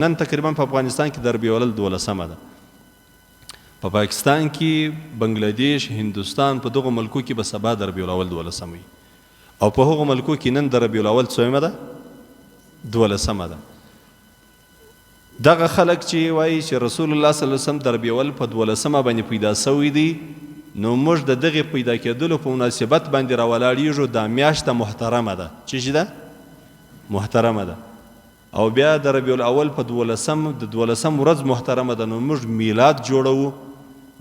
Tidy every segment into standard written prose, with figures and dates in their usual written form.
نن تقریبا په افغانستان کې د ربیع الاول 12مه ده. په پاکستان کې، بنگلادیش، هندوستان په دغو ملکو کې به سبا د ربیع الاول 12مه وي، او په هغو ملکو کې نن د ربیع الاول څومه ده؟ 12مه ده. دغه خلک چې وایي چې رسول الله صلی الله علیه وسلم د ربیع الاول په 12مه باندې پیدا سوی دی، نو موږ د دغې پیدا کېدلو په مناسبت باندې راولاړېږو. دا میاشته محترمه ده. چې ده محترمه ده. او بیا د ربیع الاول په 12 ورځ محترمه ده، نو موږ میلاد جوړوو.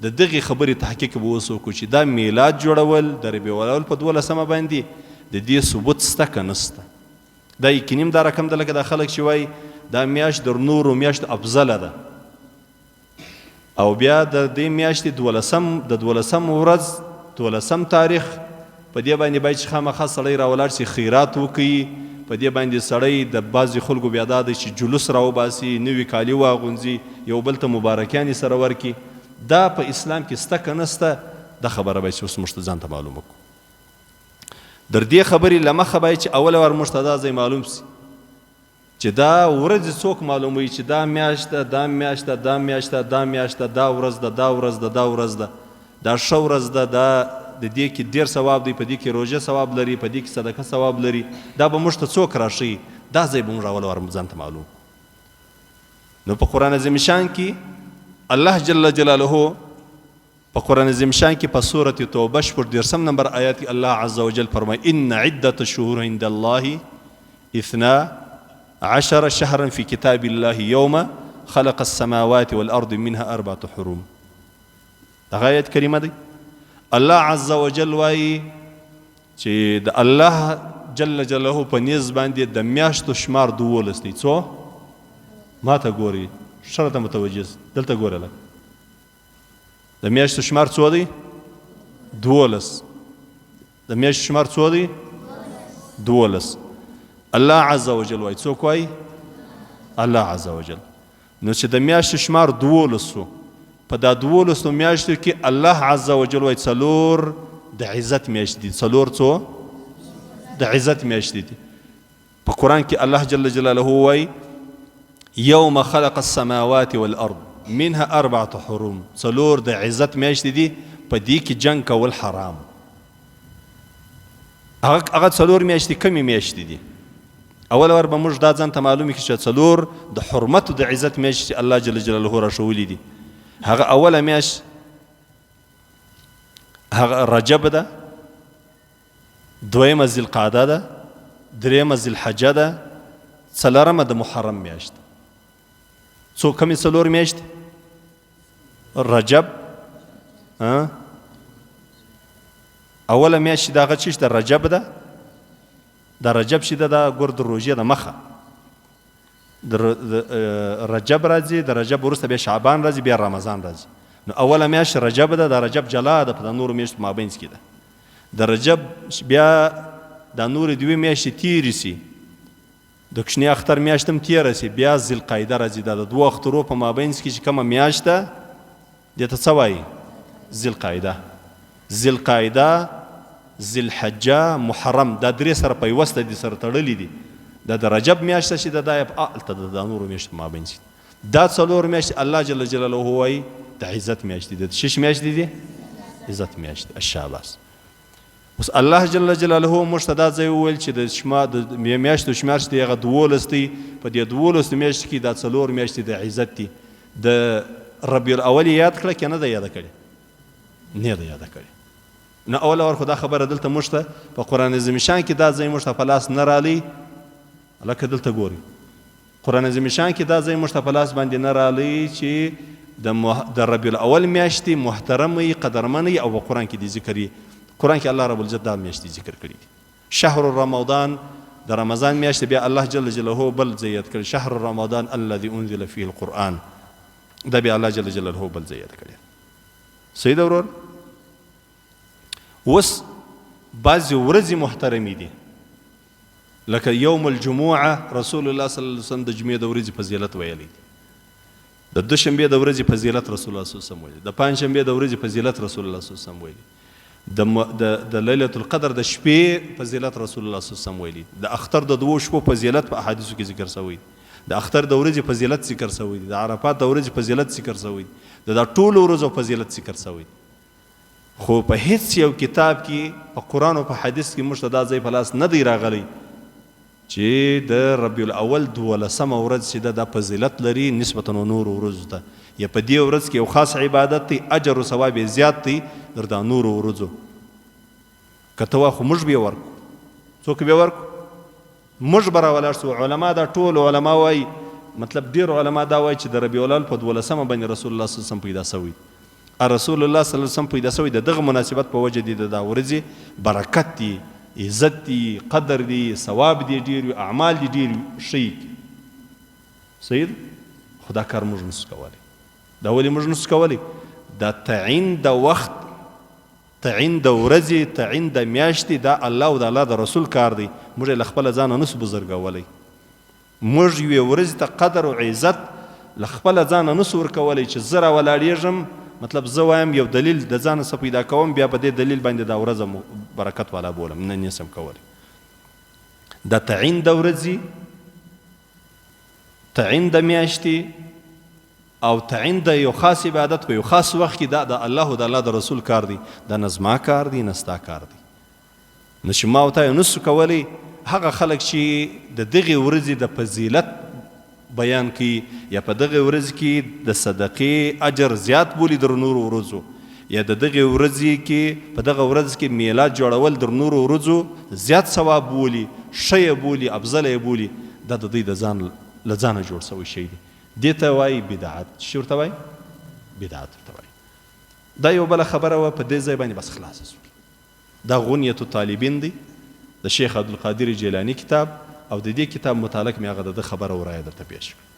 د دغې خبرې تحقیق به اوس وکړو چې دا میلاد جوړول د ربیع الاول په 12مه باندې د دې ثبوت شته که نشته. دا یقیني دا رقم ده لکه دا خلک چې وایي دا میاشت د نورو میاشتو افضله ده، او بیا د دې میاشتې 12 ورځ 12 تاریخ په دې باندې باید چې خامخا سړی راولاړ شي، خیرات وکړي. په دې باندې سړی د بعضې خلکو بیا دا دی چې جلوس راوباسي، نوي کالي واغوندي، یو بل ته مبارکیانې سره ورکړي. دا په اسلام کې شته که نشته؟ دا خبره باید چې اوس موږ ته ځان ته معلوم وکړو. در دې خبرې له مخه باید چې اوله ور موږ ته دا ځای معلوم سي چې دا ورځې څوک معلوموي چې دا میاشت ده، دا میاشت ده، دا میاشت ده، دا میاشت ده، دا ورځ ده، دا ورځ ده، دا ورځ ده، دا ښه ورځ ده، دا د دې کې ډېر ثواب دی، په دې کې روژه ثواب لري، په دې کې صدقه ثواب لري. دا به موږ ته څوک راښیي؟ دا ځای به موږ اوله ور ځان ته معلوم. نو په قرآن عظیم شان کې الله جل جلاله په قرآن عظیم شان کې په سورة توبه 14 نمبر آیات کې الله عز وجل فرمایي ان عدة الشهور عند الله 12 شهرا في كتاب الله يوم خلق السماوات والأرض منها 4 حرم. دغه آیت کریمه دی. الله عز وجل وایي چې د الله جل جلاله په نیز باندې د میاشتو شمار 12 دی. څو؟ ما ته ګوري، شرط متوجه دلته ګوره لږ. د میاشتو شمار څو دی؟ 12. د میاشتو شمار څو دی؟ 12. الله عز وجل وایي. څوک وایي؟ الله عز وجل. نو چې د میاشتو شمار 12 په دا 12 میاشتو کې الله عز وجل وایي څلور د عزت میاشتې دي. څلور څو؟ د عزت میاشتې دي. په قرآن کې الله جل جلاله وایي یوم خلق السماوات والارض منها 4 حرم. څلور د عزت میاشتې دي، په دې کې جنګ کول حرام. هغه څلور میاشتې کمې میاشتې دي؟ اول ور به موږ دا ځان ته معلومې کړي چې څلور د حرمت د عزت میاشتې الله جل جلاله راښولي دي. هغه اوله میاشت هغه رجب ده، دویمه ذوالقعده ده، دریمه ذوالحجه ده، څلورمه د محرم میاشت. څو کمې څلور میاشتې؟ رجب، اوله میاشت دغه چې د رجب ده. د رجب چې ده ګور د روژې د مخه د رجب راځي، د رجب وروسته بیا شعبان راځي، بیا رمضان راځي. نو اوله میاشت رجب ده. د رجب جلا ده، په د نورو میاشتو مابینځ کې ده. د رجب بیا د نورې 2 میاشتې تیرې سي، د کوچني اختر میاشت هم تیره سي، بیا ذوالقعده راځي. دا د 2 اخترو په مابینځ کې چې کومه میاشت ده دې ته څه وایي؟ ذوالقعده. ذوالقعده، ذوالحجه، محرم، دا درې سره پیوسته دي، سره تړلي دي. دا د رجب میاشته چې ده دا هلته د نورو میاشتو مابینځ کې. دا څلور میاشتې الله جل جلاله وایي د عزت میاشتې دي. د څه میاشتې دي؟ عزت میاشتې. الشاباس. اوس الله جل جلاله موږ ته دا ځای وویل چې د میاشتو شمار چې دی هغه 12 دی. په دې 12 میاشتو کې دا څلور میاشتې د عزت دي. د ربیع الاول یاد کړه که نه ده یاده کړې؟ نه ده یاده کړې. نه اوله ور خو دا خبره دلته موږ ته په قرآن عظیم شان کې دا ځای موږ ته په لاس نه رالی. لکه دلته ګوري قرآن عظیم شان کې دا ځای موږ ته په لاس باندې نه رالی چې د ربیع الاول میاشتې محترمې قدرمنې او په قرآن کې دې ذکر یې. قرآن کې الله رب العزت دا میاشتې ذکر کړي دي. شهر رمضان، د رمضان میاشتې بیا الله جل جلاله بل ځای یاد کړي. شهر رمضان الذي انزل فيه القرآن، دا بیا الله جل جلاله بل ځای یاد کړي. صحیح ده ورور؟ اوس بعضې ورځې محترمې دي، لکه یوم الجمعه رسول الله صلی الله علیه وسلم د جمعې د ورځې فضیلت ویلی دی. د دوشنبې د ورځې فضیلت رسول الله صلی الله علیه وسلم ویلی. د پنجشنبې د ورځې فضیلت رسول الله صلی الله علیه وسلم ویلی. د لیلة القدر د شپې فضیلت رسول الله صلی الله علیه وسلم ویلی. د اختر د 2 شپو فضیلت په احادیثو کې ذکر شوی. د اختر د ورځې فضیلت ذکر شوی دی، د عرفات د ورځې فضیلت ذکر شوی دی، د دا ټولو ورځو فضیلت ذکر شوی دی. خو په هیڅ یو کتاب کې په قرآن او په حدیث کې موږ ته دا ځای په لاس نه دی راغلی چې د ربیع الاول 12مه ورځ چې دا فضیلت لري نسبتا نورو ورځو ته، یا په دې ورځ کې یو خاص عبادت دی، اجر او ثواب یې زیات دی در دا نورو ورځو. که ته وا خو موږ به یې ورکو، څوک به یې ورکو؟ موږ به راولاړ شو. علما دا ټول علما وایي، مطلب ډېر علما دا وایي چې د ربیع الاول په 12مه باندې رسول الله صلی الله علیه وسلم پیدا شوی. رسول الله صلی الله علیه وسلم پیدا شوی د دغه مناسبت په وجه دی، د دا ورځې برکت دی، عزت دی، قدر دی، ثواب دی ډېر، اعمال دی ډېر ښه دي. صحیح ده؟ خو دا کار موږ نسو کولی. دا ولې موږ نسو کولی؟ دا تعین د وخت، تعین د ورځې، تعین د میاشتې، دا الله او د الله د رسول کار دی. موږ یې له خپله ځانه نسو بزرګولی. موږ یوې ورځې ته قدر او عزت له خپله ځانه نسو ورکولی چې زه راولاړېږم، مطلب زه وایم یو دلیل د ځانه څه پیدا کوم، بیا په دې دلیل باندې دا ورځ برکت والا بولم، نه نسم کولی. دا تعین د ورځې، تعین د میاشتې او تعین د یو خاص عبادت په یو خاص وخت کې، دا د الله او د الله د رسول کار دی، دا نه زما کار دی نه ستا کار دی. نه چې ما او تا یې نسو کولی. هغه خلک چې د دغې ورځې د فضیلت بیان کوي یا په دغه ورځ کې د صدقې اجر زیات بولي در نورو ورځو، یا د دغه ورځې کې په دغه ورځ کې میلاد جوړول در نورو ورځو زیات ثواب بولي، ښه یې بولي، افضل یې بولي، دا د دوی د ځان له ځانه جوړ شوی شی دی. دې ته وایي بدعت. څه ورته وایي؟ بدعت ورته وایي. دا یو بله خبره وه، په دې ځای باندې بس خلاصه شوه. دا غنیة الطالبین دی، د شیخ عبدالقادر جیلانی کتاب، او د دې کتاب متعلق مې هغه د ده خبره ورایه درته پیش کړه.